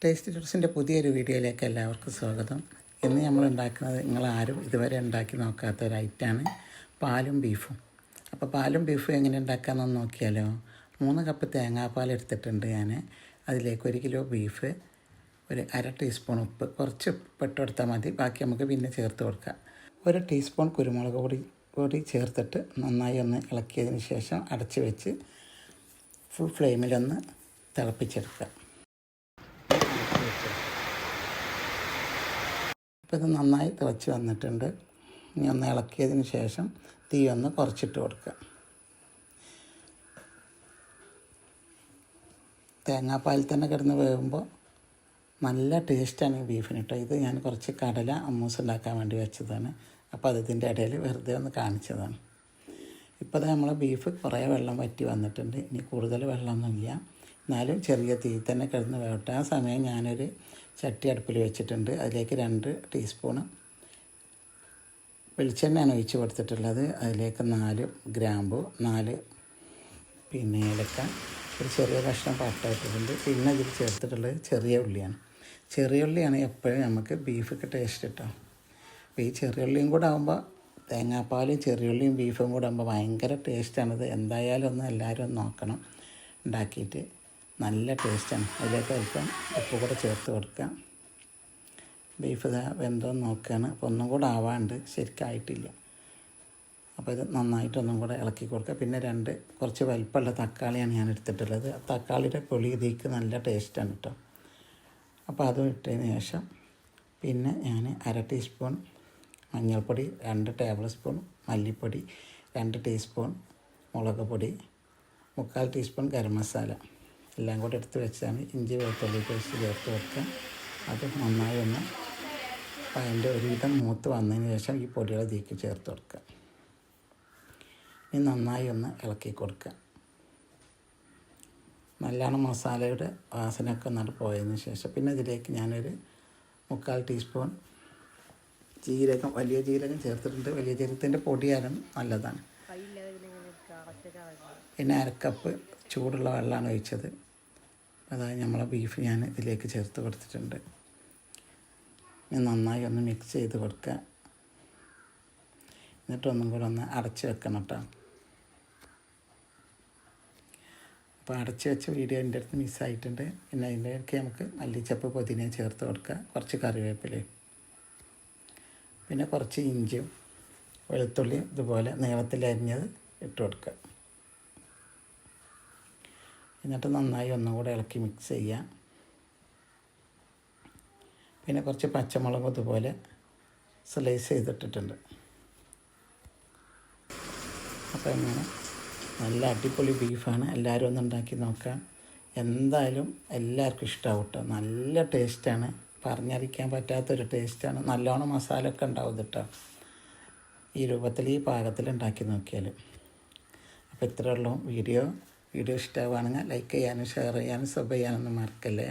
Tasty ടിപ്സിൻ്റെ പുതിയൊരു വീഡിയോയിലേക്ക് എല്ലാവർക്കും സ്വാഗതം. ഇന്ന് നമ്മൾ ഉണ്ടാക്കുന്നത് നിങ്ങളാരും ഇതുവരെ ഉണ്ടാക്കി നോക്കാത്ത ഒരു ഐറ്റമാണ് പാലും ബീഫും. അപ്പോൾ പാലും ബീഫും എങ്ങനെ ഉണ്ടാക്കാമെന്ന് നോക്കിയാലോ. 3 കപ്പ് തേങ്ങാപ്പാൽ എടുത്തിട്ടുണ്ട് ഞാൻ. അതിലേക്ക് 1 കിലോ ബീഫ്, ഒരു 1/2 ടീസ്പൂൺ ഉപ്പ്, കുറച്ച് ഉപ്പ് ഇട്ട് കൊടുത്താൽ മതി, ബാക്കി നമുക്ക് പിന്നെ ചേർത്ത് കൊടുക്കാം. 1 ടീസ്പൂൺ കുരുമുളക് പൊടി ചേർത്തിട്ട് നന്നായി ഒന്ന് ഇളക്കിയതിന് ശേഷം അടച്ച് വെച്ച് ഫുൾ ഫ്ലെയിമിലൊന്ന് തിളപ്പിച്ചെടുക്കുക. ഇപ്പോൾ ഇത് നന്നായി തിളച്ച് വന്നിട്ടുണ്ട്. ഇനി ഒന്ന് ഇളക്കിയതിന് ശേഷം തീ ഒന്ന് കുറച്ചിട്ട് കൊടുക്കുക. തേങ്ങാപ്പാലിൽ തന്നെ കിടന്ന് വേകുമ്പോൾ നല്ല ടേസ്റ്റാണ് ഈ ബീഫിന് കേട്ടോ. ഇത് ഞാൻ കുറച്ച് കടല അമ്മൂസ് ഉണ്ടാക്കാൻ വേണ്ടി വെച്ചതാണ്. അപ്പോൾ അതിൻ്റെ ഇടയിൽ വെറുതെ ഒന്ന് കാണിച്ചതാണ്. ഇപ്പോൾ നമ്മൾ ബീഫ് കുറേ വെള്ളം വറ്റി വന്നിട്ടുണ്ട്. ഇനി കൂടുതൽ വെള്ളമൊന്നുമില്ല, എന്നാലും ചെറിയ തീ തന്നെ കിടന്ന് വേവട്ടെ. ആ സമയം ഞാനൊരു ചട്ടി അടുപ്പിൽ വെച്ചിട്ടുണ്ട്. അതിലേക്ക് 2 ടീസ്പൂണ് വെളിച്ചെണ്ണയാണ് ഒഴിച്ച് കൊടുത്തിട്ടുള്ളത്. അതിലേക്ക് 4 ഗ്രാമ്പു, 4 ഏലക്ക, ഒരു ചെറിയ കഷ്ണം പട്ട ഇട്ടിട്ടുണ്ട്. പിന്നെ ഇതിൽ ചേർത്തിട്ടുള്ളത് ചെറിയ ഉള്ളിയാണ് എപ്പോഴും നമുക്ക് ബീഫൊക്കെ ടേസ്റ്റ് കിട്ടും. അപ്പോൾ ഈ ചെറിയ ഉള്ളിയും കൂടെ ആകുമ്പോൾ, തേങ്ങാപ്പാലും ചെറിയ ഉള്ളിയും ബീഫും കൂടെ ആകുമ്പോൾ ഭയങ്കര ടേസ്റ്റാണിത്. എന്തായാലും ഒന്ന് എല്ലാവരും ഒന്ന് നോക്കണം ഉണ്ടാക്കിയിട്ട്. നല്ല ടേസ്റ്റാണ്. അതിലേക്ക് അല്പം ഉപ്പ് കൂടെ ചേർത്ത് കൊടുക്കാം. ബീഫ് വെന്തോന്ന് നോക്കുകയാണ്. അപ്പോൾ ഒന്നും കൂടെ ആവാണ്ട്, ശരിക്കായിട്ടില്ല. അപ്പോൾ ഇത് നന്നായിട്ടൊന്നും കൂടെ ഇളക്കി കൊടുക്കുക. പിന്നെ കുറച്ച് വലിപ്പമുള്ള തക്കാളിയാണ് ഞാൻ എടുത്തിട്ടുള്ളത്. തക്കാളിയുടെ പുളി ഇതിലേക്ക് നല്ല ടേസ്റ്റാണ് കേട്ടോ. അപ്പോൾ അതും ഇട്ടതിന് ശേഷം പിന്നെ ഞാൻ 1/2 ടീസ്പൂൺ മഞ്ഞൾപ്പൊടി, 2 ടേബിൾ സ്പൂൺ മല്ലിപ്പൊടി, 2 ടീസ്പൂൺ മുളക് പൊടി, 3/4 ടീസ്പൂൺ ഗരം മസാല എല്ലാം കൂടെ എടുത്ത് വെച്ചാണ്. ഇഞ്ചി വെളുത്തുള്ളി പേസ്റ്റ് ചേർത്ത് വെക്കുക. അത് നന്നായി ഒന്ന് അതിൻ്റെ ഒരുവിധം മൂത്ത് വന്നതിന് ശേഷം ഈ പൊടികൾ ഇതിലേക്ക് ചേർത്ത് കൊടുക്കുക. ഇനി നന്നായി ഒന്ന് ഇളക്കി കൊടുക്കുക. നല്ലോണം മസാലയുടെ വാസനയൊക്കെ ഒന്നിട്ട് പോയതിന് ശേഷം പിന്നെ ഇതിലേക്ക് ഞാനൊരു 3/4 ടീസ്പൂൺ ജീരകം, വലിയ ജീരകം ചേർത്തിട്ടുണ്ട്. വലിയ ജീരകത്തിൻ്റെ പൊടിയാലും നല്ലതാണ്. പിന്നെ 1/2 കപ്പ് ചൂടുള്ള വെള്ളമാണ് ഒഴിച്ചത്. അതായത് നമ്മളെ ബീഫ് ഞാൻ ഇതിലേക്ക് ചേർത്ത് കൊടുത്തിട്ടുണ്ട്. ഇനി നന്നായി ഒന്ന് മിക്സ് ചെയ്ത് കൊടുക്കുക. എന്നിട്ടൊന്നും കൂടെ ഒന്ന് അടച്ച് വെക്കണം കേട്ടോ. അപ്പോൾ അടച്ച് വെച്ച വീഡിയോ എൻ്റെ അടുത്ത് മിസ്സായിട്ടുണ്ട്. പിന്നെ അതിൻ്റെ ഇടയ്ക്ക് നമുക്ക് മല്ലിച്ചപ്പ് പുതിന ചേർത്ത് കൊടുക്കുക, കുറച്ച് കറിവേപ്പിലയും, പിന്നെ കുറച്ച് ഇഞ്ചിയും വെളുത്തുള്ളിയും ഇതുപോലെ നീളത്തിൽ അരിഞ്ഞത് ഇട്ട് കൊടുക്കുക. എന്നിട്ട് നന്നായി ഒന്നും കൂടെ ഇളക്കി മിക്സ് ചെയ്യുക. പിന്നെ കുറച്ച് പച്ചമുളക് ഇതുപോലെ സ്ലൈസ് ചെയ്തിട്ടിട്ടുണ്ട്. അപ്പോൾ ഇങ്ങനെ നല്ല അടിപൊളി ബീഫാണ്. എല്ലാവരും ഒന്ന് ഉണ്ടാക്കി നോക്കാം. എന്തായാലും എല്ലാവർക്കും ഇഷ്ടമാവും കേട്ടോ. നല്ല ടേസ്റ്റാണ്, പറഞ്ഞറിയിക്കാൻ പറ്റാത്തൊരു ടേസ്റ്റാണ്. നല്ലോണം മസാല ഒക്കെ ഉണ്ടാവും കേട്ടോ. ഈ രൂപത്തിൽ, ഈ പാകത്തിൽ ഉണ്ടാക്കി നോക്കിയാൽ. അപ്പോൾ ഇത്രയേ ഉള്ളൂ വീഡിയോ ഇഷ്ടമാവുകയാണെങ്കിൽ ലൈക്ക് ചെയ്യാനും ഷെയർ ചെയ്യാനും സബ് ചെയ്യാനൊന്നും മറക്കല്ലേ.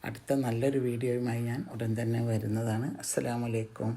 അടുത്ത നല്ലൊരു വീഡിയോയുമായി ഞാൻ ഉടൻ തന്നെ വരുന്നതാണ്. അസ്സലാമു അലൈക്കും.